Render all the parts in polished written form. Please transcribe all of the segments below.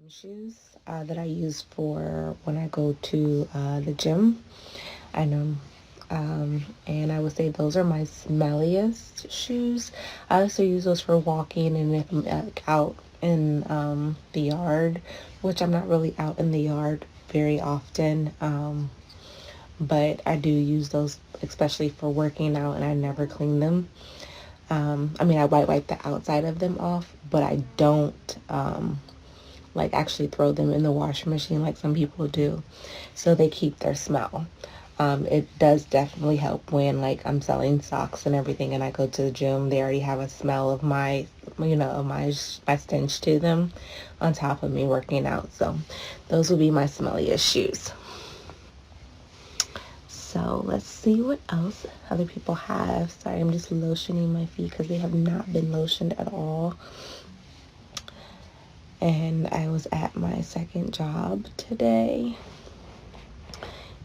shoes that I use for when I go to the gym. I know. And I would say those are my smelliest shoes. I also use those for walking and if I'm out in the yard, which I'm not really out in the yard very often. But I do use those especially for working out and I never clean them. I mean, I wipe the outside of them off, but I don't like actually throw them in the washing machine like some people do. So they keep their smell. It does definitely help when like I'm selling socks and everything and I go to the gym. They already have a smell of my, of my stench to them on top of me working out. So those would be my smelliest shoes. So let's see what else other people have. Sorry, I'm just lotioning my feet because they have not been lotioned at all. And I was at my second job today.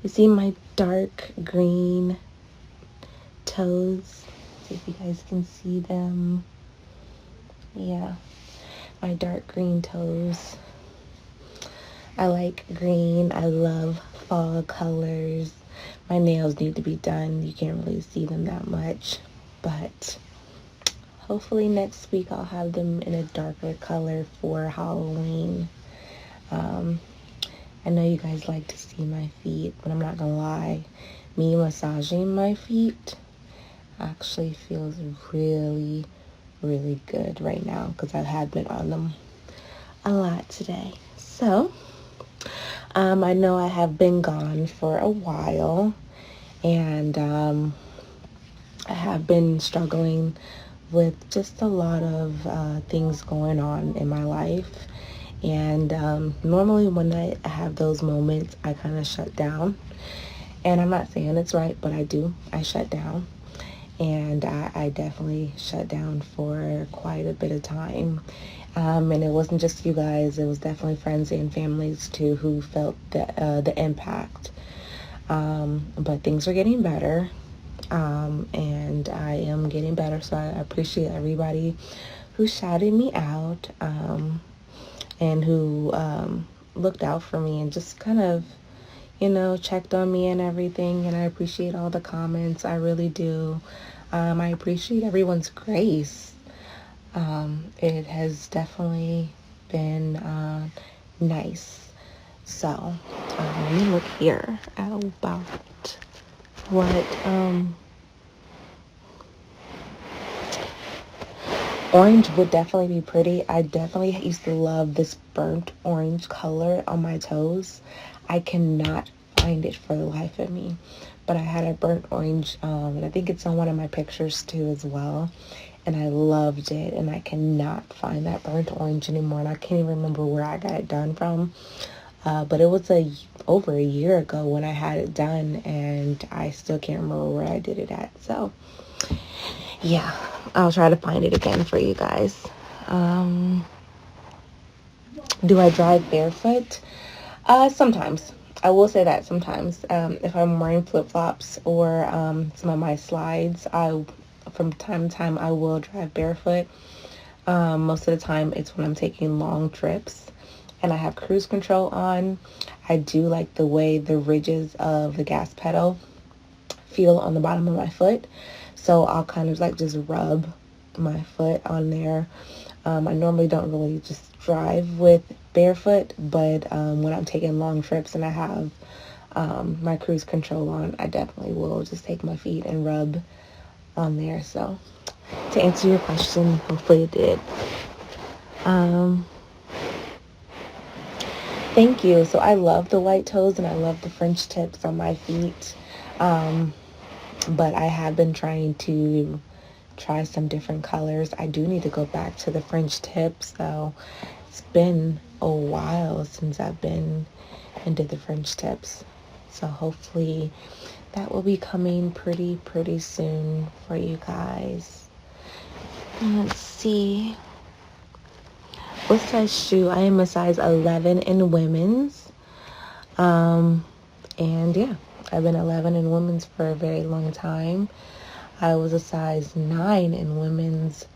You see my dark green toes? See if you guys can see them. Yeah, my dark green toes. I like green. I love fall colors. My nails need to be done. You can't really see them that much, but hopefully next week I'll have them in a darker color for Halloween. I know you guys like to see my feet, but I'm not gonna lie. Me massaging my feet actually feels really, really good right now because I have been on them a lot today. So, I know I have been gone for a while, and I have been struggling with just a lot of things going on in my life. And normally when I have those moments, I kind of shut down. And I'm not saying it's right, but I do. I shut down. And I definitely shut down for quite a bit of time. And it wasn't just you guys. It was definitely friends and families, too, who felt the impact. But things are getting better. And I am getting better. So I appreciate everybody who shouted me out and who looked out for me and just kind of, checked on me and everything. And I appreciate all the comments. I really do. I appreciate everyone's grace. It has definitely been nice. So let me look here about what orange would definitely be pretty. I definitely used to love this burnt orange color on my toes. I cannot find it for the life of me, but I had a burnt orange and I think it's on one of my pictures too as well, and I loved it, and I cannot find that burnt orange anymore, and I can't even remember where I got it done from. But it was over a year ago when I had it done, and I still can't remember where I did it at. So yeah, I'll try to find it again for you guys. Do I drive barefoot? Sometimes. I will say that sometimes. If I'm wearing flip-flops or some of my slides, from time to time I will drive barefoot. Most of the time it's when I'm taking long trips and I have cruise control on. I do like the way the ridges of the gas pedal feel on the bottom of my foot. So I'll kind of like just rub my foot on there. I normally don't really just drive with barefoot, but when I'm taking long trips and I have my cruise control on, I definitely will just take my feet and rub on there. So to answer your question, hopefully it did. Thank you. So I love the white toes and I love the French tips on my feet. But I have been trying to try some different colors. I do need to go back to the French tips though. It's been a while since I've been into the French tips. So hopefully that will be coming pretty soon for you guys. Let's see. What size shoe? I am a size 11 in women's. And yeah, I've been 11 in women's for a very long time. I was a size 9 in women's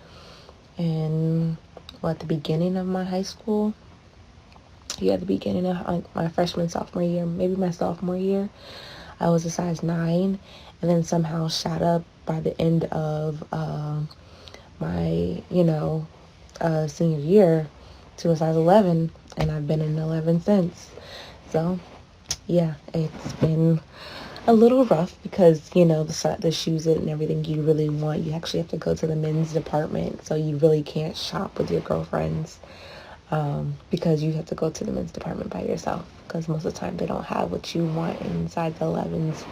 at the beginning of my high school. yeah, at the beginning of like my freshman, sophomore year, maybe my sophomore year, I was a size 9, and then somehow shot up by the end of my, senior year to a size 11, and I've been an 11 since. So, yeah, it's been a little rough because, the shoes and everything you really want, you actually have to go to the men's department, so you really can't shop with your girlfriends. Because you have to go to the men's department by yourself because most of the time they don't have what you want inside the 11s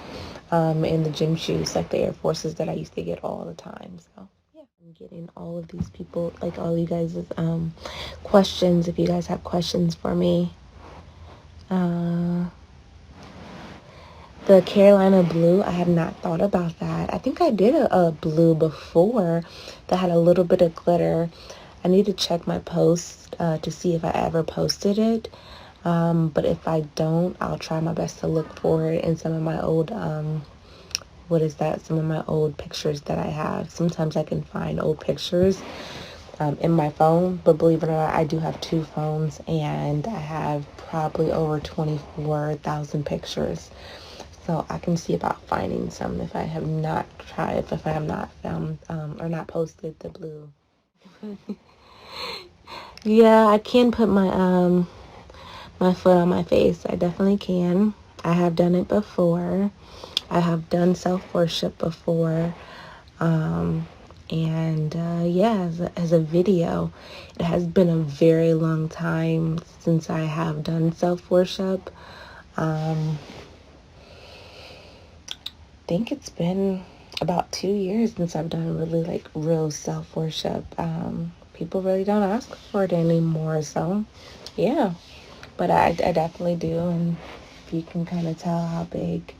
in the gym shoes, like the Air Forces that I used to get all the time. So yeah, I'm getting all of these people, like all you guys' questions. If you guys have questions for me, the Carolina blue, I have not thought about that. I think I did a blue before that had a little bit of glitter. I need to check my post to see if I ever posted it. But if I don't, I'll try my best to look for it in some of my old, some of my old pictures that I have. Sometimes I can find old pictures in my phone, but believe it or not, I do have 2 phones, and I have probably over 24,000 pictures. So I can see about finding some if I have not tried, if I have not found or not posted the blue. Yeah, I can put my foot on my face. I definitely can. I have done it before. I have done self-worship before. And yeah, as a video, it has been a very long time since I have done self-worship. I think it's been about 2 years since I've done really like real self-worship. People really don't ask for it anymore, so yeah. But I definitely do, and if you can kind of tell how big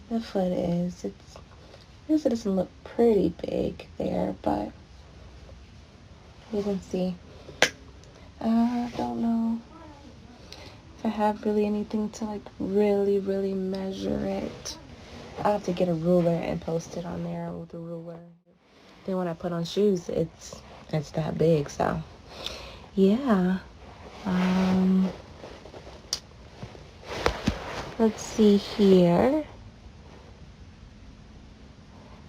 the foot is, it doesn't look pretty big there, but you can see. I don't know if I have really anything to like really, really measure it. I'll have to get a ruler and post it on there with a ruler. Then when I put on shoes, it's that big, so yeah. Let's see here.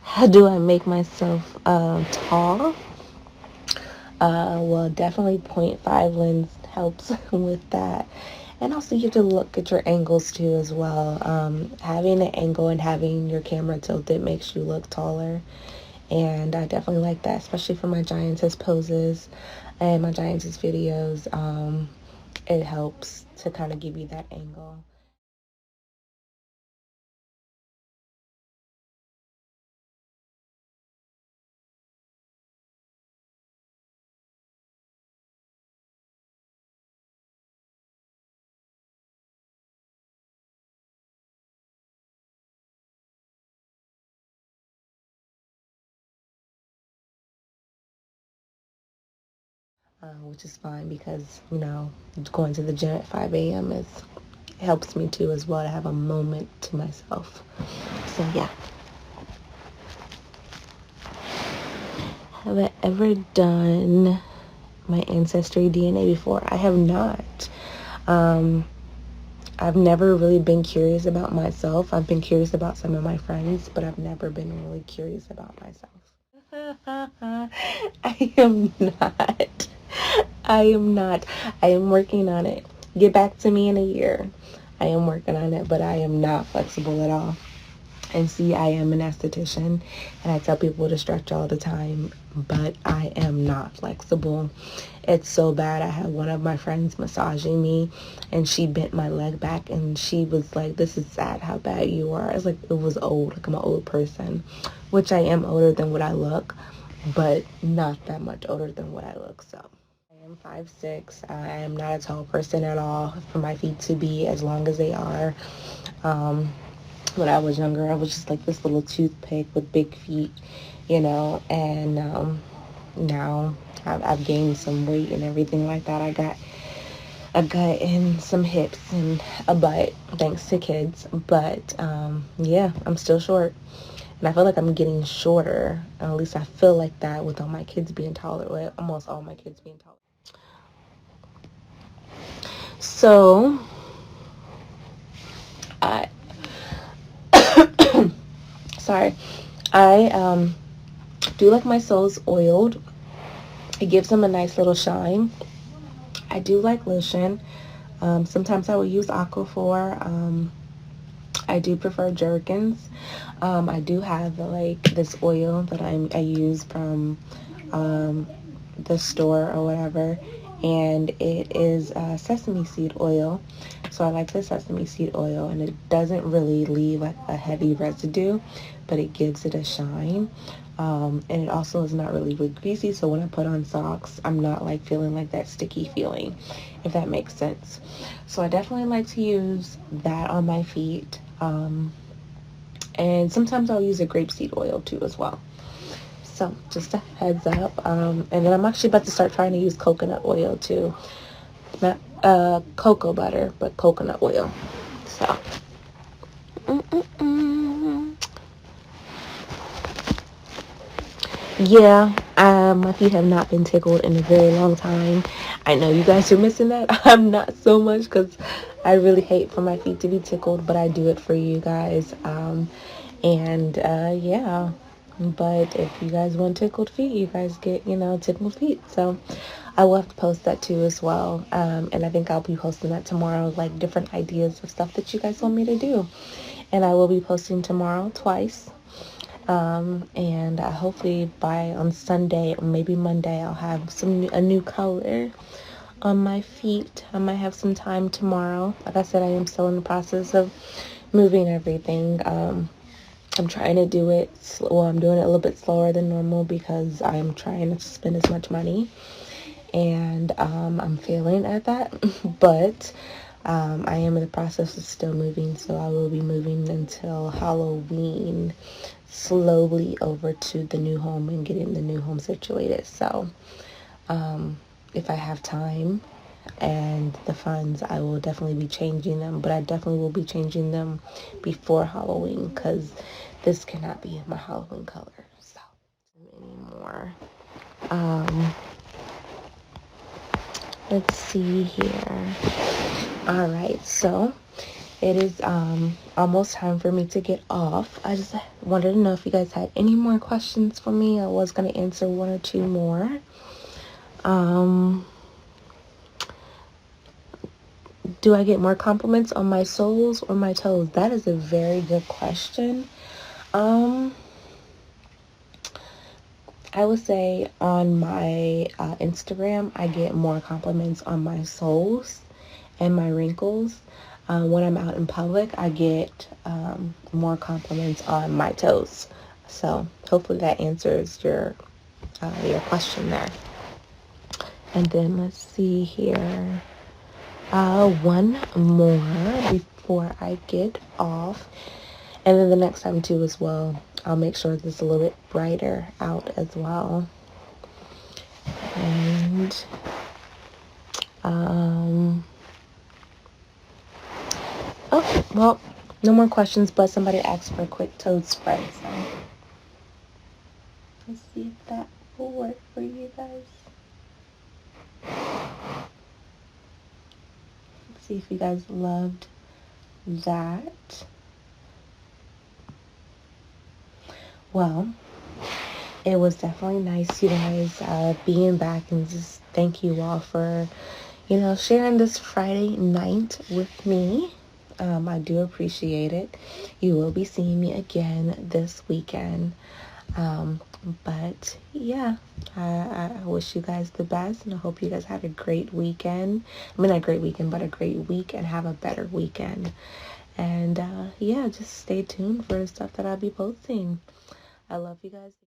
How do I make myself tall? Well, definitely 0.5 lens helps with that. And also you have to look at your angles too as well. Having an angle and having your camera tilted makes you look taller. And I definitely like that, especially for my giantess poses and my giantess videos. It helps to kind of give you that angle. Which is fine because, going to the gym at 5 a.m. Helps me too as well to have a moment to myself. So yeah. Have I ever done my ancestry DNA before? I have not. I've never really been curious about myself. I've been curious about some of my friends, but I've never been really curious about myself. I am not. I am not. I am working on it. Get back to me in a year. I am working on it, but I am not flexible at all. And see, I am an esthetician, and I tell people to stretch all the time, but I am not flexible. It's so bad. I had one of my friends massaging me, and she bent my leg back, and she was like, "This is sad how bad you are." It's like, it was old. Like, I'm an old person, which I am older than what I look, but not that much older than what I look, so. I am 5'6". I am not a tall person at all for my feet to be as long as they are. When I was younger, I was just like this little toothpick with big feet, and now I've gained some weight and everything like that. I got a gut and some hips and a butt thanks to kids, but yeah, I'm still short, and I feel like I'm getting shorter, at least I feel like that with all my kids being taller, well, almost all my kids being taller. So I sorry, I do like my soles oiled. It gives them a nice little shine. I do like lotion. Sometimes I will use Aquaphor. I do prefer Jergens. I do have like this oil that I use from the store or whatever, and it is sesame seed oil. So I like the sesame seed oil, and it doesn't really leave like a heavy residue, but it gives it a shine. And it also is not really greasy, so when I put on socks, I'm not like feeling like that sticky feeling, if that makes sense. So I definitely like to use that on my feet. And sometimes I'll use a grapeseed oil too as well. So just a heads up. And then I'm actually about to start trying to use coconut oil too. Not cocoa butter, but coconut oil. So. Yeah, my feet have not been tickled in a very long time. I know you guys are missing that. I'm not so much because I really hate for my feet to be tickled, but I do it for you guys. Yeah. But if you guys want tickled feet, you guys get, tickled feet. So I will have to post that too as well. And I think I'll be posting that tomorrow, like different ideas of stuff that you guys want me to do. And I will be posting tomorrow twice. And hopefully on Sunday or maybe Monday, I'll have a new color on my feet. I might have some time tomorrow. Like I said, I am still in the process of moving everything. I'm trying to do it I'm doing it a little bit slower than normal because I'm trying not to spend as much money, and I'm failing at that. But I am in the process of still moving, so I will be moving until Halloween, slowly over to the new home and getting the new home situated. So if I have time and the funds, I will definitely be changing them, but I definitely will be changing them before Halloween because this cannot be my Halloween color so anymore. Let's see here. All right, so it is almost time for me to get off. I just wanted to know if you guys had any more questions for me. I was going to answer one or two more. Do I get more compliments on my soles or my toes? That is a very good question. I would say on my Instagram, I get more compliments on my soles and my wrinkles. When I'm out in public, I get more compliments on my toes. So hopefully that answers your question there. And then let's see here. One more before I get off. And then the next time too as well, I'll make sure it's a little bit brighter out as well. And oh, well, no more questions, but somebody asked for a quick toad spread, so let's see if that will work for you guys. Let's see if you guys loved that. Well, it was definitely nice, you guys, being back, and just thank you all for, sharing this Friday night with me. I do appreciate it. You will be seeing me again this weekend. But yeah, I wish you guys the best, and I hope you guys had a great weekend. I mean, not a great weekend, but a great week, and have a better weekend. And yeah, just stay tuned for the stuff that I'll be posting. I love you guys.